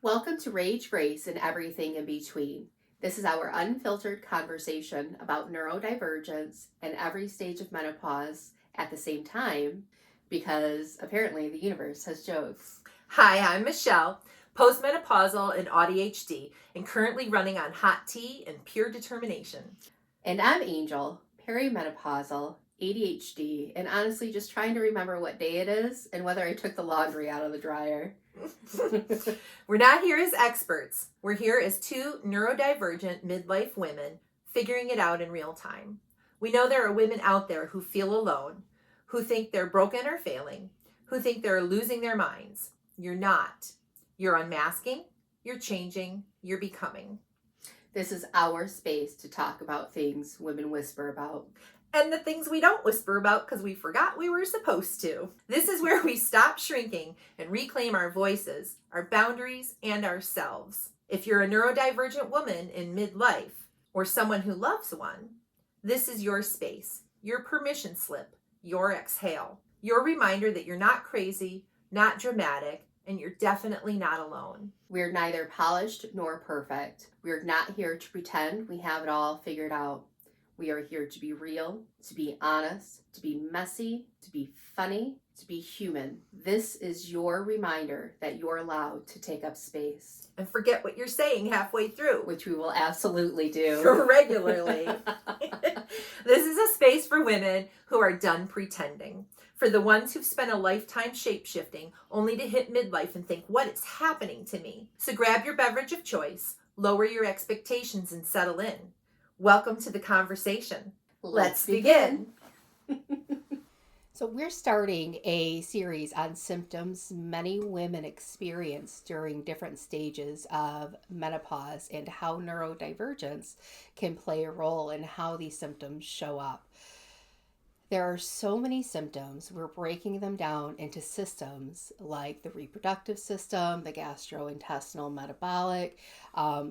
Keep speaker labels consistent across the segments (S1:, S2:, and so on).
S1: Welcome to Rage, Grace, and Everything in Between. This is our unfiltered conversation about neurodivergence and every stage of menopause at the same time, because apparently the universe has jokes.
S2: Hi, I'm Michelle, postmenopausal and ADHD, and currently running on hot tea and pure determination.
S1: And I'm Angel, perimenopausal, ADHD, and honestly just trying to remember what day it is and whether I took the laundry out of the dryer.
S2: We're not here as experts. We're here as two neurodivergent midlife women figuring it out in real time. We know there are women out there who feel alone, who think they're broken or failing, who think they're losing their minds. You're not. You're unmasking, you're changing, you're becoming.
S1: This is our space to talk about things women whisper about.
S2: And the things we don't whisper about because we forgot we were supposed to. This is where we stop shrinking and reclaim our voices, our boundaries, and ourselves. If you're a neurodivergent woman in midlife or someone who loves one, this is your space, your permission slip, your exhale, your reminder that you're not crazy, not dramatic, and you're definitely not alone.
S1: We're neither polished nor perfect. We're not here to pretend we have it all figured out. We are here to be real, to be honest, to be messy, to be funny, to be human. This is your reminder that you're allowed to take up space.
S2: And forget what you're saying halfway through.
S1: Which we will absolutely do.
S2: Regularly. This is a space for women who are done pretending. For the ones who've spent a lifetime shape-shifting only to hit midlife and think, what is happening to me? So grab your beverage of choice, lower your expectations, and settle in. Welcome to the conversation. Let's begin.
S1: So we're starting a series on symptoms many women experience during different stages of menopause and how neurodivergence can play a role in how these symptoms show up. There are so many symptoms. We're breaking them down into systems like the reproductive system, the gastrointestinal metabolic,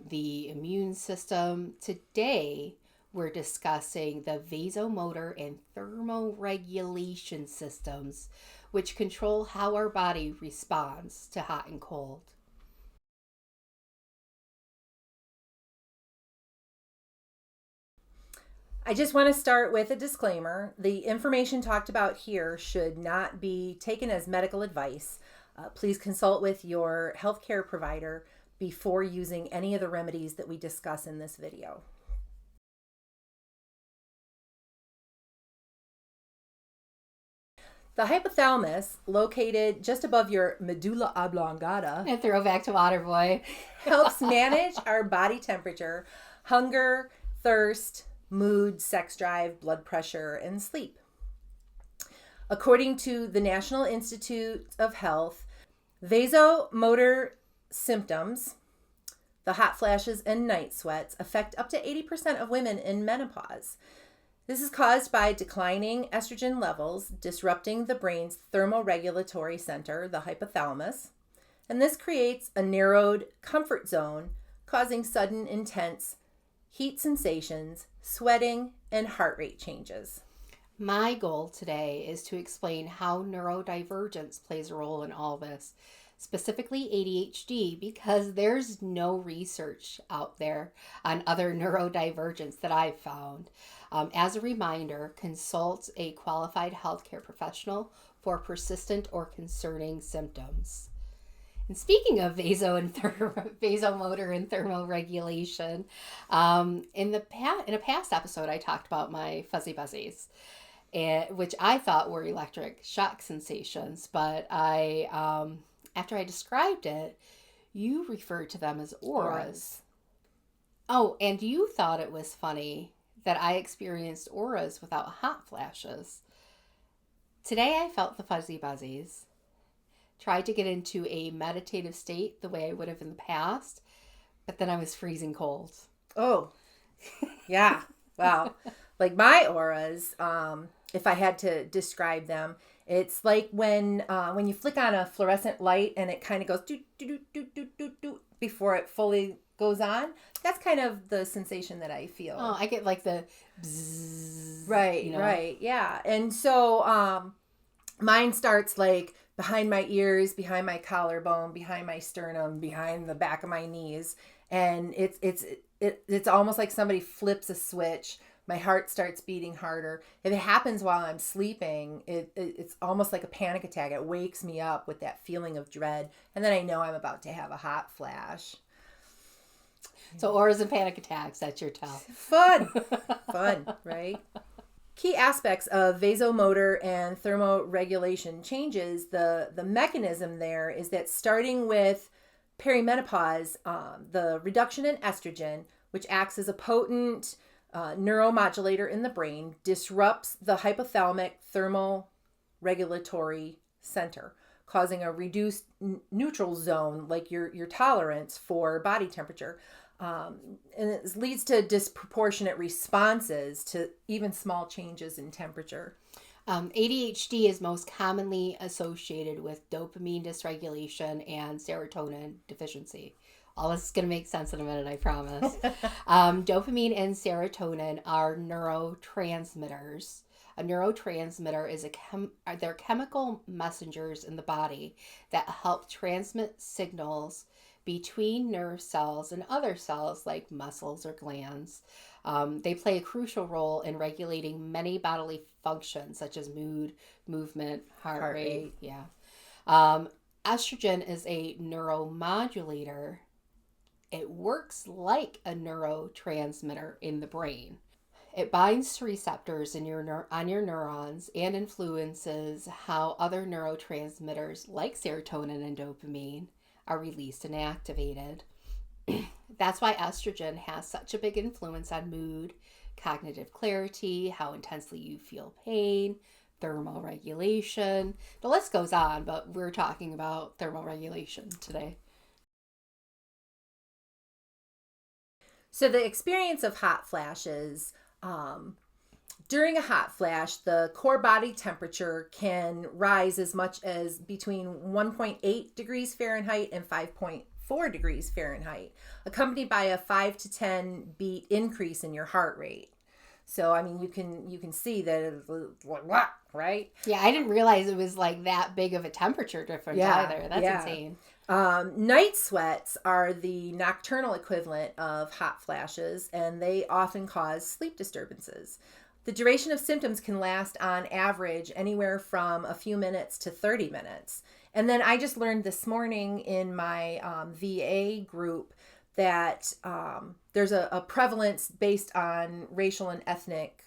S1: the immune system. Today, we're discussing the vasomotor and thermoregulation systems, which control how our body responds to hot and cold.
S2: I just want to start with a disclaimer. The information talked about here should not be taken as medical advice. Please consult with your healthcare provider before using any of the remedies that we discuss in this video. The hypothalamus, located just above your medulla oblongata,
S1: And throwback to Waterboy,
S2: helps manage our body temperature, hunger, thirst, mood, sex drive, blood pressure, and sleep. According to the National Institute of Health, vasomotor symptoms, the hot flashes and night sweats, affect up to 80% of women in menopause. This is caused by declining estrogen levels, disrupting the brain's thermoregulatory center, the hypothalamus, and this creates a narrowed comfort zone, causing sudden, intense heat sensations, sweating, and heart rate changes.
S1: my goal today is to explain how neurodivergence plays a role in all this, specifically ADHD, because there's no research out there on other neurodivergence that I've found. As a reminder, consult a qualified healthcare professional for persistent or concerning symptoms. And speaking of vasomotor and thermoregulation, in a past episode, I talked about my fuzzy buzzies, which I thought were electric shock sensations, but after I described it, you referred to them as auras. Oh, and you thought it was funny that I experienced auras without hot flashes. Today I felt the fuzzy buzzies. Tried to get into a meditative state the way I would have in the past, but then I was freezing cold.
S2: Oh, yeah. Wow. Like my auras, if I had to describe them, it's like when you flick on a fluorescent light and it kind of goes do do do do do do before it fully goes on. That's kind of the sensation that I feel.
S1: Oh, I get like the bzzz.
S2: Right,
S1: you know?
S2: right. Yeah. And so Mine starts like behind my ears, behind my collarbone, behind my sternum, behind the back of my knees, and it's almost like somebody flips a switch. My heart starts beating harder. If it happens while I'm sleeping, it's almost like a panic attack. It wakes me up with that feeling of dread, and then I know I'm about to have a hot flash.
S1: So auras and panic attacks, that's your tell.
S2: Fun, right? Key aspects of vasomotor and thermoregulation changes, the mechanism there is that starting with perimenopause, the reduction in estrogen, which acts as a potent neuromodulator in the brain, disrupts the hypothalamic thermoregulatory center, causing a reduced neutral zone, like your tolerance for body temperature. And it leads to disproportionate responses to even small changes in temperature.
S1: ADHD is most commonly associated with dopamine dysregulation and serotonin deficiency. All this is going to make sense in a minute, I promise. Dopamine and serotonin are neurotransmitters. A neurotransmitter is they're chemical messengers in the body that help transmit signals between nerve cells and other cells like muscles or glands. They play a crucial role in regulating many bodily functions such as mood, movement, heart rate. Yeah. Estrogen is a neuromodulator. It works like a neurotransmitter in the brain. It binds to receptors on your neurons and influences how other neurotransmitters like serotonin and dopamine are released and activated. That's why estrogen has such a big influence on mood, cognitive clarity, how intensely you feel pain, thermoregulation. The list goes on, but we're talking about thermoregulation today.
S2: So the experience of hot flashes, during a hot flash, the core body temperature can rise as much as between 1.8 degrees Fahrenheit and 5.4 degrees Fahrenheit, accompanied by a 5 to 10 beat increase in your heart rate. So, I mean, you can see that it's like, what, right?
S1: Yeah, I didn't realize it was like that big of a temperature difference either. That's insane.
S2: Night sweats are the nocturnal equivalent of hot flashes, and they often cause sleep disturbances. The duration of symptoms can last on average anywhere from a few minutes to 30 minutes. And then I just learned this morning in my VA group that there's a prevalence based on racial and ethnic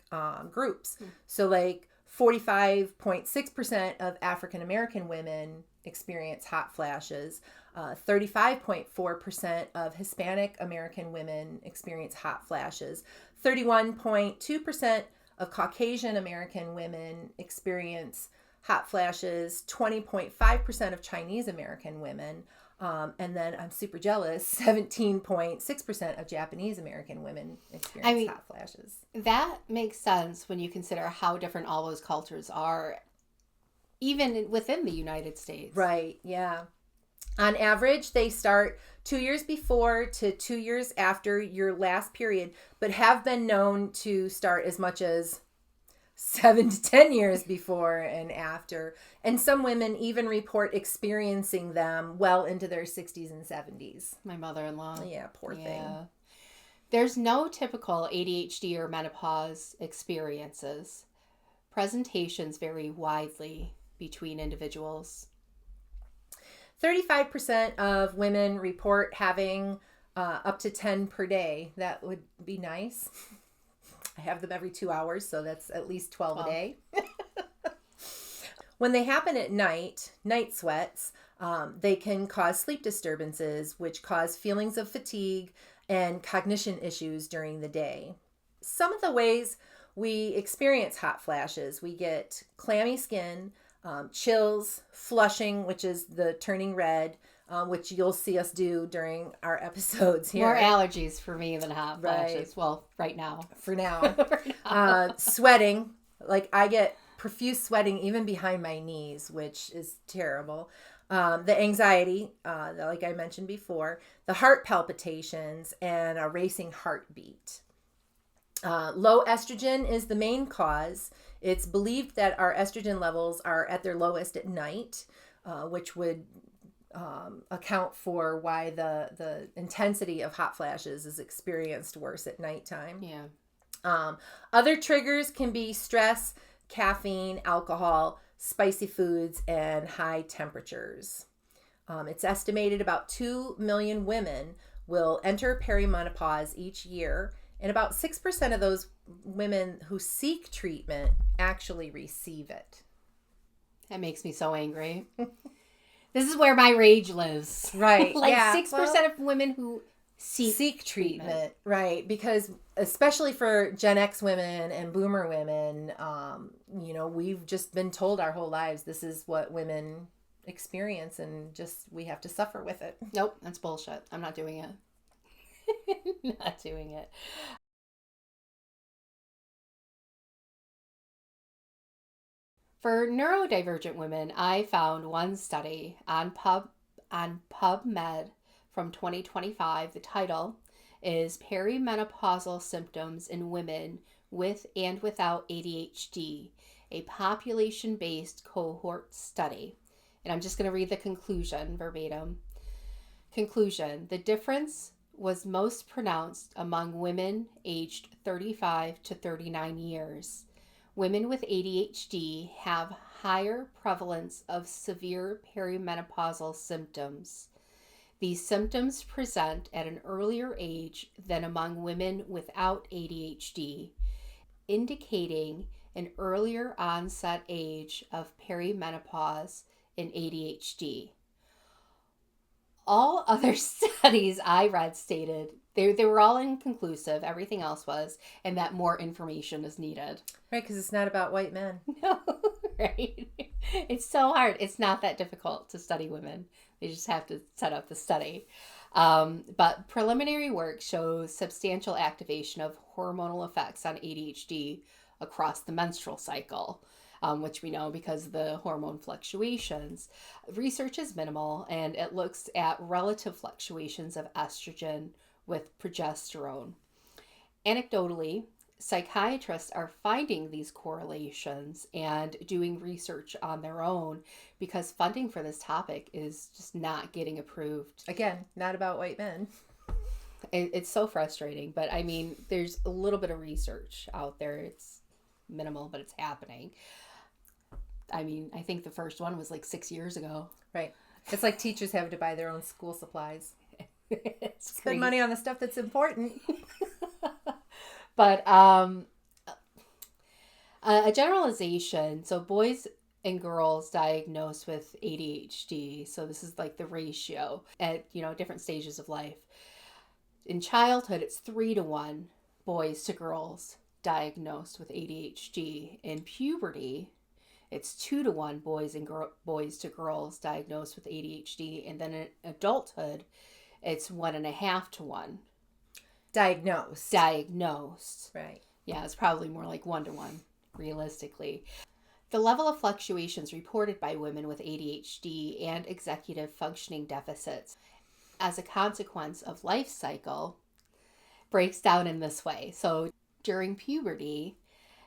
S2: groups. So like 45.6% of African American women experience hot flashes. 35.4% of Hispanic American women experience hot flashes. 31.2% of Caucasian American women experience hot flashes. 20.5% of Chinese American women. And then I'm super jealous, 17.6% of Japanese American women experience hot flashes.
S1: That makes sense when you consider how different all those cultures are, even within the United States.
S2: Right, yeah. On average, they start 2 years before to 2 years after your last period, but have been known to start as much as 7 to 10 years before and after. And some women even report experiencing them well into their 60s and 70s.
S1: My mother-in-law.
S2: Yeah, poor thing.
S1: There's no typical ADHD or menopause experiences. Presentations vary widely between individuals.
S2: 35% of women report having up to 10 per day. That would be nice. I have them every 2 hours, so that's at least 12 a day. When they happen at night sweats, they can cause sleep disturbances, which cause feelings of fatigue and cognition issues during the day. Some of the ways we experience hot flashes, we get clammy skin, chills, flushing, which is the turning red, which you'll see us do during our episodes here.
S1: More allergies for me than hot flashes. Well, right now.
S2: For now. Sweating. Like I get profuse sweating even behind my knees, which is terrible. The anxiety, like I mentioned before, the heart palpitations, and a racing heartbeat. Low estrogen is the main cause. It's believed that our estrogen levels are at their lowest at night, which would account for why the intensity of hot flashes is experienced worse at nighttime.
S1: Yeah.
S2: Other triggers can be stress, caffeine, alcohol, spicy foods, and high temperatures. It's estimated about 2 million women will enter perimenopause each year, and about 6% of those women who seek treatment actually receive it.
S1: That makes me so angry. This is where my rage lives.
S2: Right.
S1: Like
S2: yeah.
S1: 6% of women who seek treatment.
S2: Right. Because especially for Gen X women and Boomer women, we've just been told our whole lives this is what women experience, and just we have to suffer with it.
S1: Nope, that's bullshit. I'm not doing it. Not doing it. For neurodivergent women, I found one study on PubMed from 2025. The title is Perimenopausal Symptoms in Women with and Without ADHD, a population-based cohort study. And I'm just going to read the conclusion verbatim. Conclusion: the difference was most pronounced among women aged 35 to 39 years. Women with ADHD have higher prevalence of severe perimenopausal symptoms. These symptoms present at an earlier age than among women without ADHD, indicating an earlier onset age of perimenopause in ADHD. All other studies I read stated they were all inconclusive, everything else was, and that more information is needed.
S2: Right, because it's not about white men.
S1: No, right? It's so hard. It's not that difficult to study women. They just have to set up the study. But preliminary work shows substantial activation of hormonal effects on ADHD across the menstrual cycle, which we know because of the hormone fluctuations. Research is minimal, and it looks at relative fluctuations of estrogen with progesterone. Anecdotally, psychiatrists are finding these correlations and doing research on their own because funding for this topic is just not getting approved.
S2: Again, not about white men.
S1: It's so frustrating, but I mean, there's a little bit of research out there. It's minimal, but it's happening. I mean, I think the first one was like 6 years ago.
S2: Right. It's like teachers have to buy their own school supplies.
S1: It's
S2: Spend money on the stuff that's important.
S1: But a generalization. So boys and girls diagnosed with ADHD. So this is like the ratio at different stages of life. In childhood, it's 3-to-1 boys to girls diagnosed with ADHD. In puberty, it's 2-to-1 boys to girls diagnosed with ADHD, and then in adulthood, it's 1.5-to-1
S2: diagnosed.
S1: Right. Yeah, it's probably more like 1-to-1, realistically. The level of fluctuations reported by women with ADHD and executive functioning deficits as a consequence of life cycle breaks down in this way. So during puberty,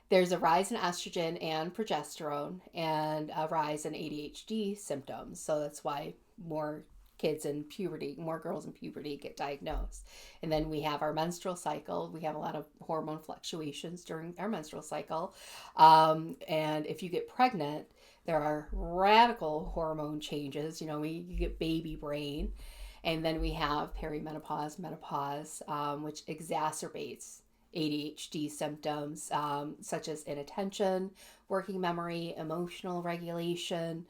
S1: there's a rise in estrogen and progesterone and a rise in ADHD symptoms. So that's why more girls in puberty get diagnosed. And then we have our menstrual cycle. We have a lot of hormone fluctuations during our menstrual cycle. And if you get pregnant, there are radical hormone changes. You get baby brain. And then we have perimenopause, menopause, which exacerbates ADHD symptoms such as inattention, working memory, emotional regulation.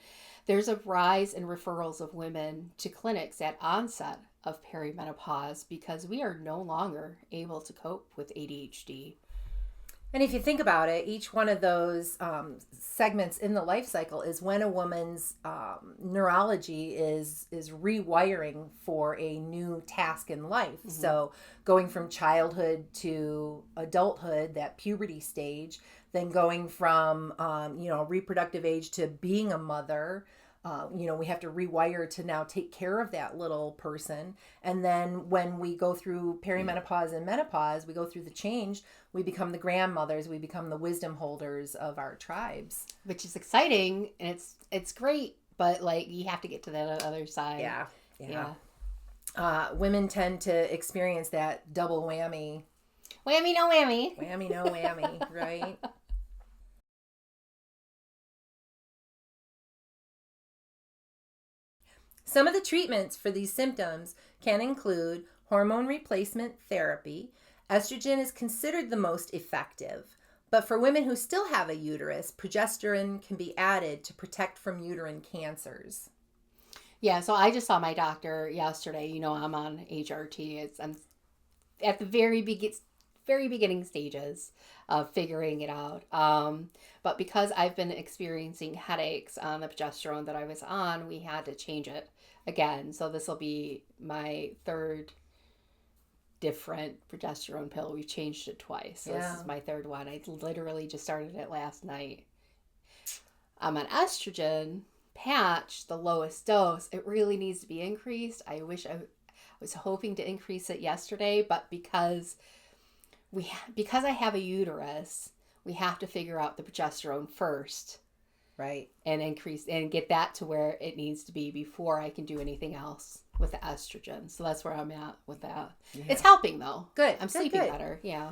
S1: There's a rise in referrals of women to clinics at onset of perimenopause because we are no longer able to cope with ADHD.
S2: And if you think about it, each one of those segments in the life cycle is when a woman's neurology is rewiring for a new task in life. Mm-hmm. So going from childhood to adulthood, that puberty stage, then going from reproductive age to being a mother, We have to rewire to now take care of that little person. And then when we go through perimenopause and menopause, we go through the change, we become the grandmothers, we become the wisdom holders of our tribes.
S1: Which is exciting, and it's great, but like you have to get to that other side.
S2: Yeah. Women tend to experience that double whammy.
S1: Whammy, no whammy.
S2: Whammy, no whammy, right? Some of the treatments for these symptoms can include hormone replacement therapy. Estrogen is considered the most effective, but for women who still have a uterus, progesterone can be added to protect from uterine cancers.
S1: Yeah, so I just saw my doctor yesterday. I'm on HRT. I'm at the very beginning stages of figuring it out. But because I've been experiencing headaches on the progesterone that I was on, we had to change it again. So this will be my third different progesterone pill. We've changed it twice. So This is my third one. I literally just started it last night. I'm on estrogen patch, the lowest dose. It really needs to be increased. I was hoping to increase it yesterday, but because I have a uterus, we have to figure out the progesterone first.
S2: Right.
S1: And increase and get that to where it needs to be before I can do anything else with the estrogen. So that's where I'm at with that. Yeah. It's helping though.
S2: Good.
S1: I'm sleeping better. Yeah.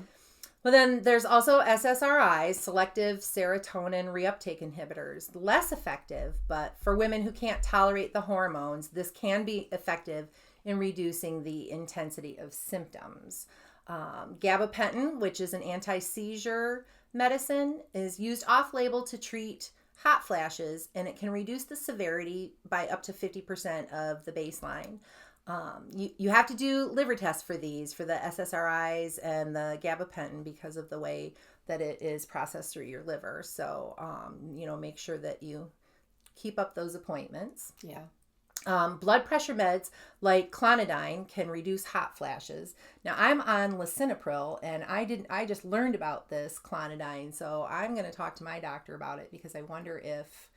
S2: Well, then there's also SSRIs, selective serotonin reuptake inhibitors. Less effective, but for women who can't tolerate the hormones, this can be effective in reducing the intensity of symptoms. Gabapentin, which is an anti-seizure medicine, is used off-label to treat hot flashes, and it can reduce the severity by up to 50% of the baseline. You have to do liver tests for these, for the SSRIs and the gabapentin, because of the way that it is processed through your liver. So, make sure that you keep up those appointments.
S1: Yeah.
S2: Blood pressure meds like clonidine can reduce hot flashes. Now I'm on lisinopril, and I just learned about this clonidine, so I'm going to talk to my doctor about it because I wonder if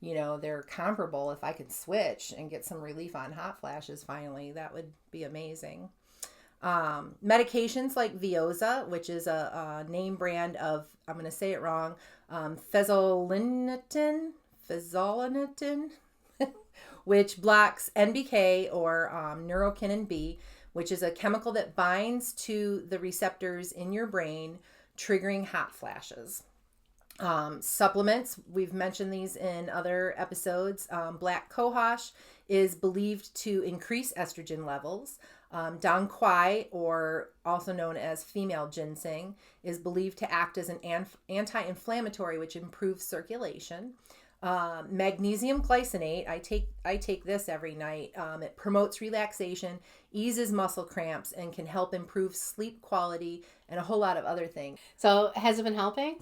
S2: they're comparable. If I could switch and get some relief on hot flashes finally, that would be amazing. Medications like Veoza, which is a name brand of, I'm going to say it wrong, fezolinetin, which blocks NBK or neurokinin B, which is a chemical that binds to the receptors in your brain, triggering hot flashes. Supplements, we've mentioned these in other episodes. Black cohosh is believed to increase estrogen levels. Dong Quai, or also known as female ginseng, is believed to act as an anti-inflammatory, which improves circulation. Magnesium glycinate, I take this every night. It promotes relaxation, eases muscle cramps, and can help improve sleep quality and a whole lot of other things.
S1: So has it been helping?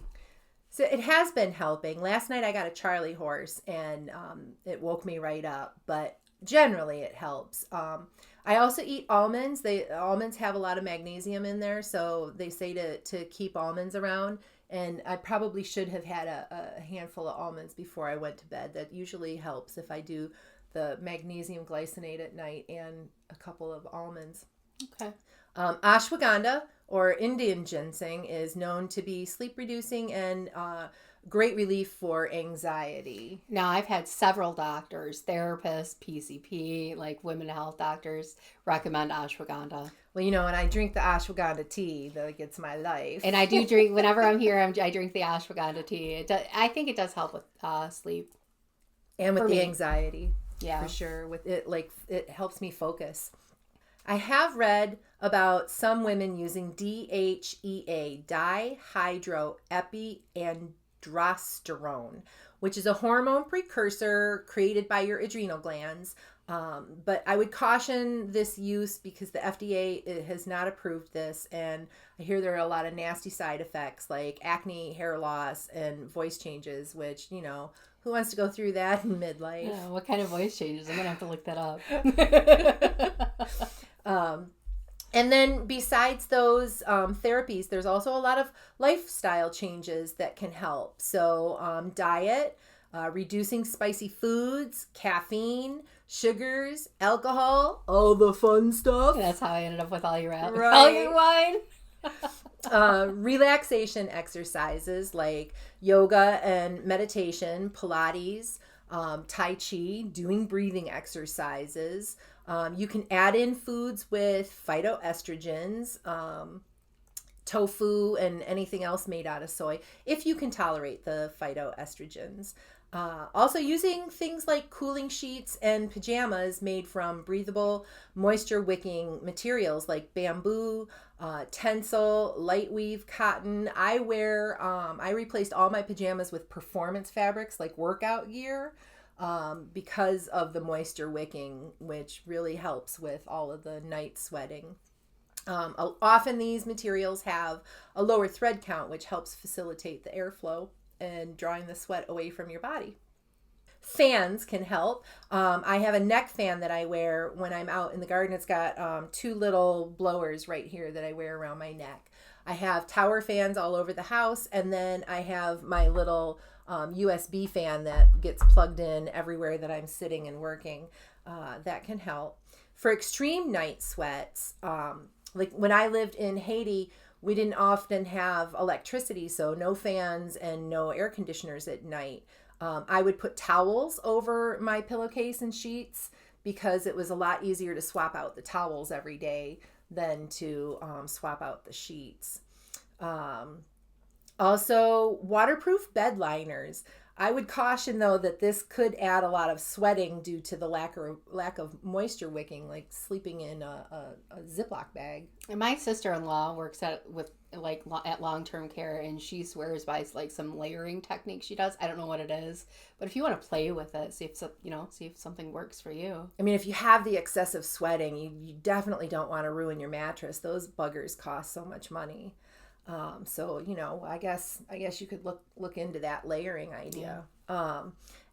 S2: So it has been helping. Last night I got a Charlie horse, and it woke me right up, but generally it helps. I also eat almonds. Almonds have a lot of magnesium in there, so they say to keep almonds around. And I probably should have had a handful of almonds before I went to bed. That usually helps if I do the magnesium glycinate at night and a couple of almonds.
S1: Okay.
S2: Ashwagandha, or Indian ginseng, is known to be sleep reducing and great relief for anxiety.
S1: Now, I've had several doctors, therapists, PCP, like women health doctors, recommend ashwagandha.
S2: Well, and I drink the ashwagandha tea. That gets my life.
S1: And I do drink, whenever I'm here, I drink the ashwagandha tea. I think it does help with sleep.
S2: And with the anxiety.
S1: Yeah.
S2: For sure. With it, it helps me focus. I have read about some women using DHEA, dihydroepiandrosterone, which is a hormone precursor created by your adrenal glands. But I would caution this use because the FDA has not approved this, and I hear there are a lot of nasty side effects like acne, hair loss, and voice changes, which, who wants to go through that in midlife?
S1: Yeah, what kind of voice changes? I'm going to have to look that up.
S2: And then besides those therapies, there's also a lot of lifestyle changes that can help. So diet, reducing spicy foods, caffeine, sugars, alcohol, all the fun stuff.
S1: That's how I ended up with all your
S2: Right.
S1: all your wine.
S2: Relaxation exercises like yoga and meditation, Pilates, Tai Chi, doing breathing exercises. You can add in foods with phytoestrogens, tofu, and anything else made out of soy if you can tolerate the phytoestrogens. Also, using things like cooling sheets and pajamas made from breathable, moisture wicking materials like bamboo, tencel, light weave, cotton. I replaced all my pajamas with performance fabrics like workout gear because of the moisture wicking, which really helps with all of the night sweating. Often these materials have a lower thread count, which helps facilitate the airflow and drawing the sweat away from your body. Fans can help. I have a neck fan that I wear when I'm out in the garden. It's got two little blowers right here that I wear around my neck. I have tower fans all over the house, and then I have my little USB fan that gets plugged in everywhere that I'm sitting and working. That can help. For extreme night sweats, like when I lived in Haiti, we didn't often have electricity, so no fans and no air conditioners at night. I would put towels over my pillowcase and sheets because it was a lot easier to swap out the towels every day than to swap out the sheets. Also, waterproof bed liners. I would caution, though, that this could add a lot of sweating due to the lack of moisture wicking, like sleeping in a Ziploc bag.
S1: And my sister-in-law works at long-term care, and she swears by like some layering technique she does. I don't know what it is, but if you want to play with it, see if something works for you.
S2: I mean, if you have the excessive sweating, you definitely don't want to ruin your mattress. Those buggers cost so much money. So I guess you could look into that layering idea. Yeah.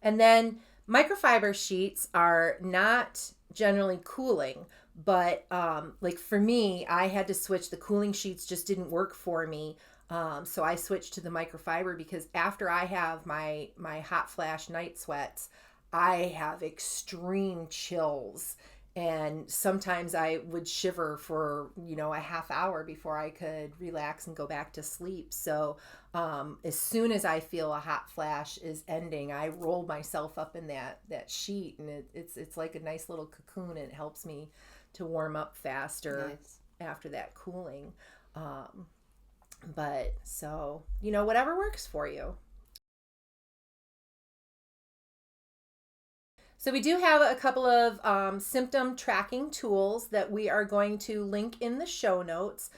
S2: And then microfiber sheets are not generally cooling, but like for me, I had to switch. The cooling sheets just didn't work for me. So I switched to the microfiber because after I have my hot flash night sweats, I have extreme chills. And sometimes I would shiver for, a half hour before I could relax and go back to sleep. So as soon as I feel a hot flash is ending, I roll myself up in that sheet, and it's like a nice little cocoon. And it helps me to warm up faster after that cooling. But so, whatever works for you. So we do have a couple of symptom tracking tools that we are going to link in the show notes.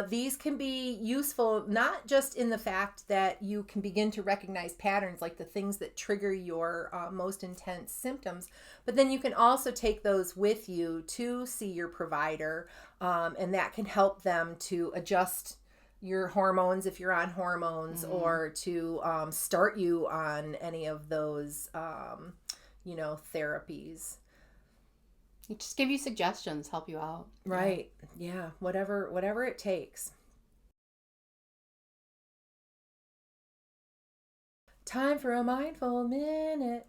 S2: These can be useful not just in the fact that you can begin to recognize patterns like the things that trigger your most intense symptoms, but then you can also take those with you to see your provider, and that can help them to adjust your hormones if you're on hormones, or to start you on any of those therapies.
S1: Just give you suggestions, help you out.
S2: Right. Yeah. Whatever it takes. Time for a mindful minute.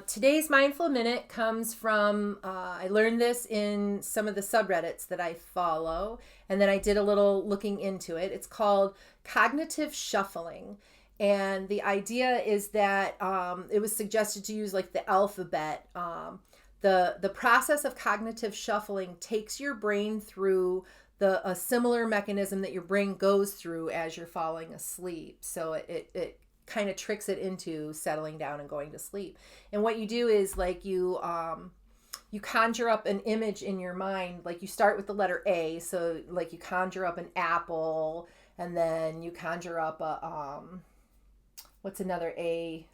S2: Today's mindful minute comes from, I learned this in some of the subreddits that I follow, and then I did a little looking into it. It's called cognitive shuffling. And the idea is that it was suggested to use like the alphabet. The process of cognitive shuffling takes your brain through a similar mechanism that your brain goes through as you're falling asleep. So it kind of tricks it into settling down and going to sleep. And what you do is like you conjure up an image in your mind. Like you start with the letter A. So like you conjure up an apple, and then you conjure up a what's another A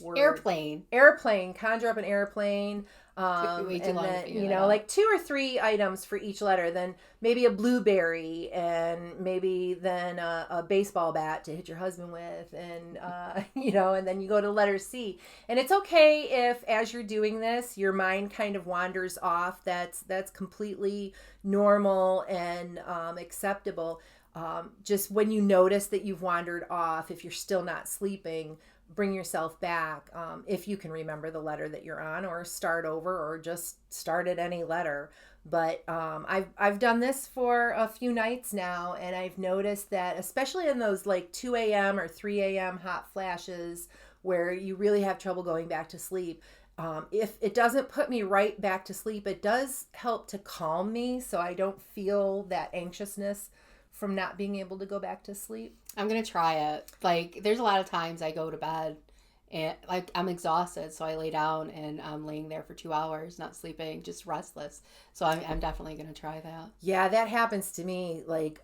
S2: word? Airplane. Conjure up an airplane.
S1: Way too
S2: and
S1: long to
S2: then,
S1: figure that out.
S2: like 2 or 3 items for each letter. Then maybe a blueberry, and maybe then a baseball bat to hit your husband with, and and then you go to letter C. And it's okay if, as you're doing this, your mind kind of wanders off. That's completely normal and acceptable. Just when you notice that you've wandered off, if you're still not sleeping, bring yourself back, if you can remember the letter that you're on, or start over, or just start at any letter. But I've done this for a few nights now, and I've noticed that, especially in those like 2 a.m. or 3 a.m. hot flashes where you really have trouble going back to sleep, if it doesn't put me right back to sleep, it does help to calm me so I don't feel that anxiousness from not being able to go back to sleep.
S1: I'm going to try it. Like, there's a lot of times I go to bed and, like, I'm exhausted. So I lay down and I'm laying there for 2 hours, not sleeping, just restless. So I'm definitely going to try that.
S2: Yeah, that happens to me. Like,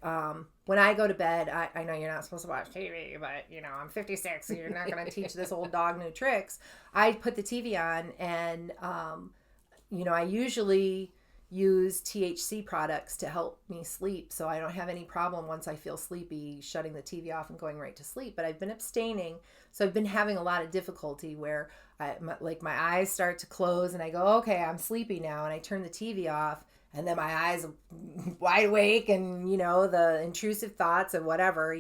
S2: when I go to bed, I know you're not supposed to watch TV, but, I'm 56, so you're not going to teach this old dog new tricks. I put the TV on, and, I usually use THC products to help me sleep, so I don't have any problem once I feel sleepy shutting the TV off and going right to sleep. But I've been abstaining, so I've been having a lot of difficulty where my eyes start to close and I go, okay, I'm sleepy now, and I turn the TV off, and then my eyes are wide awake, and the intrusive thoughts and whatever.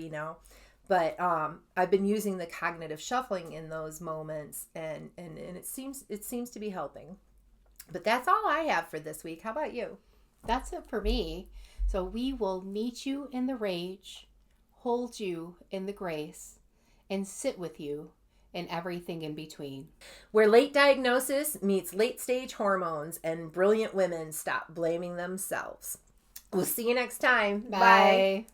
S2: But I've been using the cognitive shuffling in those moments, and it seems to be helping. But that's all I have for this week. How about you?
S1: That's it for me. So we will meet you in the rage, hold you in the grace, and sit with you in everything in between.
S2: Where late diagnosis meets late stage hormones and brilliant women stop blaming themselves. We'll see you next time.
S1: Bye. Bye.